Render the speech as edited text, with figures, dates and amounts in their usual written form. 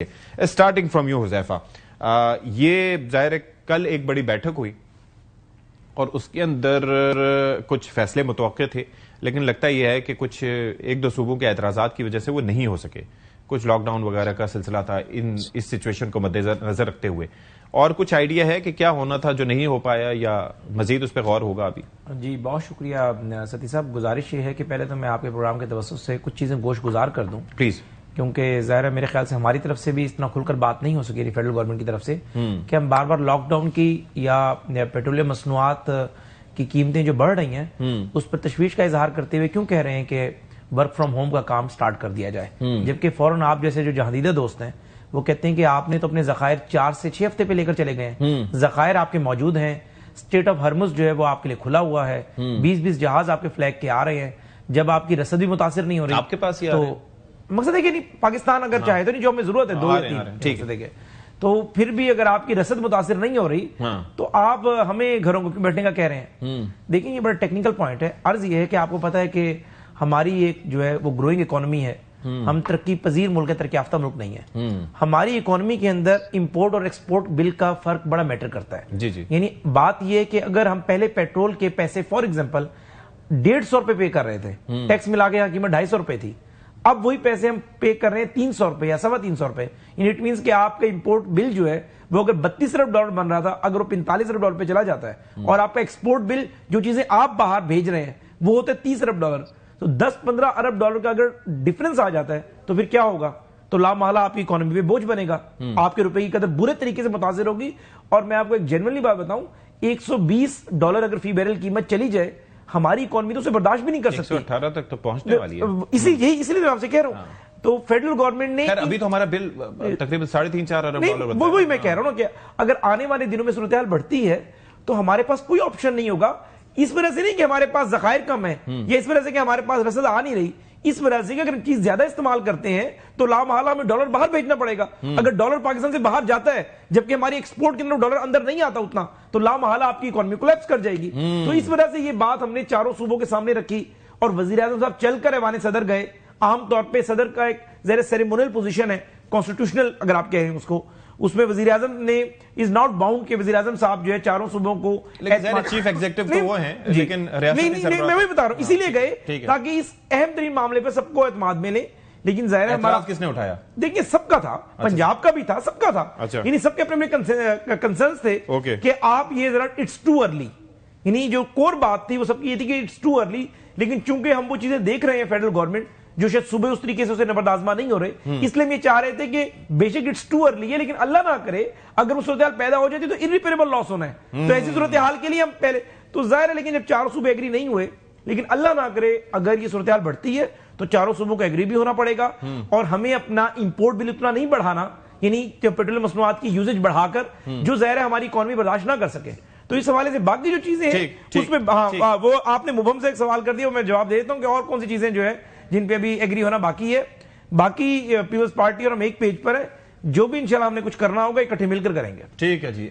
Starting from you Huzaifa, یہ ظاہر ہے کل ایک بڑی بیٹھک ہوئی اور اس کے اندر کچھ فیصلے متوقع تھے، لیکن لگتا یہ ہے کہ کچھ ایک دو صوبوں کے اعتراضات کی وجہ سے وہ نہیں ہو سکے. کچھ لاک ڈاؤن وغیرہ کا سلسلہ تھا اس سچویشن کو مد نظر رکھتے ہوئے، اور کچھ آئیڈیا ہے کہ کیا ہونا تھا جو نہیں ہو پایا یا مزید اس پہ غور ہوگا ابھی؟ جی بہت شکریہ ستی صاحب. گزارش یہ ہے کہ پہلے تو میں آپ کے پروگرام کے توسط سے کچھ چیزیں گوش گزار کر دوں پلیز، کیونکہ ظاہر ہے میرے خیال سے ہماری طرف سے بھی اتنا کھل کر بات نہیں ہو سکی فیڈرل گورنمنٹ کی طرف سے کہ ہم بار بار لاک ڈاؤن کی یا پیٹرولیم مصنوعات کی قیمتیں جو بڑھ رہی ہیں اس پر تشویش کا اظہار کرتے ہوئے کیوں کہہ رہے ہیں کہ ورک فرام ہوم کا کام سٹارٹ کر دیا جائے، جبکہ فوراً آپ جیسے جو جہاندیدہ دوست ہیں وہ کہتے ہیں کہ آپ نے تو اپنے ذخائر 4 سے 6 ہفتے پہ لے کر چلے گئے ہیں، ذخائر آپ کے موجود ہیں، اسٹریٹ آف ہرمز جو ہے وہ آپ کے لیے کھلا ہوا ہے، 20 جہاز آپ کے فلیگ کے آ رہے ہیں، جب آپ کی رسد بھی متاثر نہیں ہو رہی آپ کے پاس تو مقصد ہے کہ نہیں پاکستان اگر چاہے تو نہیں، جو ہمیں ضرورت ہے 2 یا 3 تو پھر بھی اگر آپ کی رسد متاثر نہیں ہو رہی تو آپ ہمیں گھروں کو بیٹھنے کا کہہ رہے ہیں. دیکھیں یہ بڑا ٹیکنیکل پوائنٹ ہے. عرض یہ ہے کہ آپ کو پتا ہے کہ ہماری ایک جو ہے وہ گروئنگ اکانومی ہے، ہم ترقی پذیر ملک ہے، ترقی یافتہ ملک نہیں ہے. ہماری اکانومی کے اندر امپورٹ اور ایکسپورٹ بل کا فرق بڑا میٹر کرتا ہے. یعنی بات یہ کہ اگر ہم پہلے پیٹرول کے پیسے فار ایگزامپل 150 روپے پے کر رہے تھے، ٹیکس ملا کے یہاں قیمت 250 روپے تھی، اب وہی پیسے ہم پے کر رہے ہیں 300 روپے یا 350 روپے. یعنی اٹ مینس کہ آپ کا امپورٹ بل جو ہے وہ اگر 32 ارب ڈالر بن رہا تھا اگر وہ 45 ارب ڈالر پہ چلا جاتا ہے، اور آپ کا ایکسپورٹ بل جو چیزیں آپ باہر بھیج رہے ہیں وہ ہوتے 30 ارب ڈالر، تو 10-15 ارب ڈالر کا اگر ڈفرنس آ جاتا ہے تو پھر کیا ہوگا؟ تو لامحالہ آپ کی اکانومی پہ بوجھ بنے گا، آپ کے روپے کی قدر برے طریقے سے متاثر ہوگی. اور میں آپ کو ایک جنرلی بات بتاؤں، 120 ڈالر اگر فی بیرل قیمت چلی جائے ہماری اکانومی تو اسے برداشت بھی نہیں کر سکتی. 118 تک تو پہنچنے والی ہے. اسی لیے میں آپ سے کہہ رہا ہوں. تو فیڈرل گورنمنٹ نے ابھی تو ہمارا بل تقریباً 3.5-4 ارب ڈالر، وہی میں کہہ رہا ہوں نا کہ اگر آنے والے دنوں میں صورتحال بڑھتی ہے تو ہمارے پاس کوئی آپشن نہیں ہوگا. اس وجہ سے نہیں کہ ہمارے پاس ذخائر کم ہیں یا اس وجہ سے کہ ہمارے پاس رسد آ نہیں رہی، اس وجہ سے کہ اگر چیز زیادہ استعمال کرتے ہیں تو لامحالہ ہمیں ڈالر باہر بھیجنا پڑے گا. اگر ڈالر پاکستان سے باہر جاتا ہے جبکہ ہماری ایکسپورٹ کے اندر ڈالر اندر نہیں آتا اتنا، تو لامحالہ آپ کی اکانومی کولیپس کر جائے گی. تو اس وجہ سے یہ بات ہم نے چاروں صوبوں کے سامنے رکھی اور وزیر اعظم صاحب چل کر ایوان صدر گئے. عام طور پہ صدر کا ایک زیر سیریمونیل پوزیشن ہے، کانسٹیٹیوشنل اگر آپ کہیں اس کو، اس میں وزیر اعظم نے از ناٹ باؤنڈ کہ وزیر اعظم صاحب جو ہے چاروں صوبوں کو چیف ایگزیکٹو تو وہ ہیں، لیکن نہیں میں وہی بتا رہا ہوں، اسی لیے گئے تاکہ اس اہم ترین معاملے پہ سب کو اعتماد ملے. لیکن ظاہر ہے ہمارا کس نے اٹھایا؟ دیکھیے سب کا تھا، پنجاب کا بھی تھا، سب کا تھا. یعنی سب کے اپنے اپنے کنسرنز تھے کہ آپ یہ ذرا اٹس ٹو ارلی، یعنی جو کور بات تھی وہ سب کی یہ تھی کہ اٹس ٹو ارلی. لیکن چونکہ ہم وہ چیزیں دیکھ رہے ہیں فیڈرل گورنمنٹ جو شاید صبح اس طریقے سے اسے نبرد آزما نہیں ہو رہے، اس لیے ہم یہ چاہ رہے تھے کہ بے شک اٹس ٹو ارلی ہے، لیکن اللہ نہ کرے اگر وہ صورتحال پیدا ہو جاتی تو irreparable لاس ہونا ہے. تو ایسی صورتحال کے لیے ہم پہلے تو ظاہر ہے، لیکن جب چاروں صوبے ایگری نہیں ہوئے، لیکن اللہ نہ کرے اگر یہ صورتحال بڑھتی ہے تو چاروں صوبوں کو ایگری بھی ہونا پڑے گا اور ہمیں اپنا امپورٹ بل اتنا نہیں بڑھانا، یعنی پیٹرولیم مصنوعات کی یوزیج بڑھا کر جو ظاہر ہے ہماری اکانومی برداشت نہ کر سکے. تو اس حوالے سے باقی جو چیزیں ہیں اس میں وہ آپ نے مبہم سے ایک سوال کر دیا، میں جواب دے دیتا ہوں کہ اور کون سی چیزیں جو ہے جن پہ ابھی ایگری ہونا باقی ہے. باقی پیپلز پارٹی اور ہم ایک پیج پر ہے، جو بھی انشاءاللہ ہم نے کچھ کرنا ہوگا اکٹھے مل کر کریں گے. ٹھیک ہے جی.